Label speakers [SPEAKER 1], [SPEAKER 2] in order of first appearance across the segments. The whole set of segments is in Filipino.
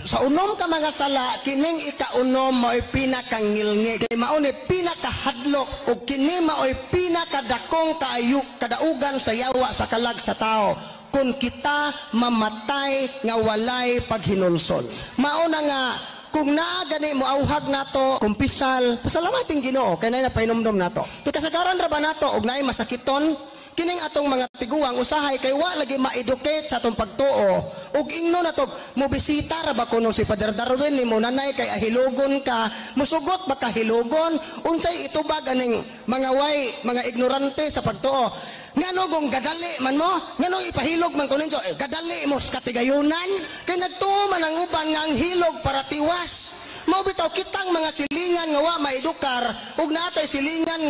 [SPEAKER 1] Sa unom ka mga sala, kining ikaunom mao'y pinakangilngig. Kay mao'y pinakahadlok o kini mao'y pinakadakong kadaugan sa yawa sa kalag sa tao. Kung kita mamatay nga walay paghinulsol. Mauna nga, kung naagani mo auhag nato, kumpisal, pasalamating Ginoo kay nay napahinomdom nato. Kay kasagaran ra ba nato og naay masakiton? Kining atong mga tiguang usahay kay wa lagi ma-educate sa atong pagtuo. Ug ingno na to mo bisita ra ba kuno si Father Darwin nimo nanay kay ahilogon ka, musugot ba ka hilogon? Unsay itubag aning mga ignorante sa pagtuo? Ngano gong gadali man mo? Ngano ipahilog man kunin so gadali mo sa katigayunan? Kay nagtuo man ang uban nga ang hilog para tiwas. Mao bitaw kitang mga silingan nga wa maedukar ug natay silingan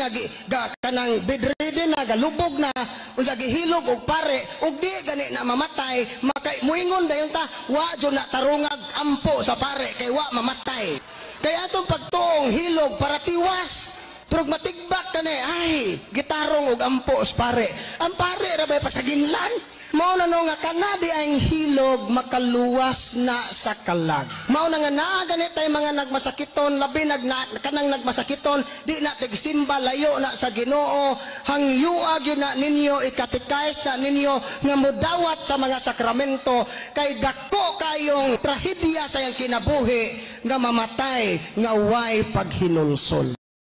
[SPEAKER 1] nga kanang bedridden na galubog na ug gihilog og pare ug di gani na mamatay makay muingon dayon ta wa jud na tarungag ampo sa pare kay wa mamatay. Kay atong pagtuong hilog para tiwas. Pero matigbak ka na ay, gitarong og ampo sa pare. Ang pare ra bay pasaginlan. Mao na no nga kanadi ang hilog makaluwas na sa kalag. Mao na nga naa ganit tay mga nagmasakiton, labi kanang nagmasakiton, di na tigsimba layo na sa Ginoo, hangyuag yun na ninyo, ikatikais na ninyo nga mudawat sa mga sakramento, kay dako kayong trahedya sa iyang kinabuhi nga mamatay nga way paghinulsol.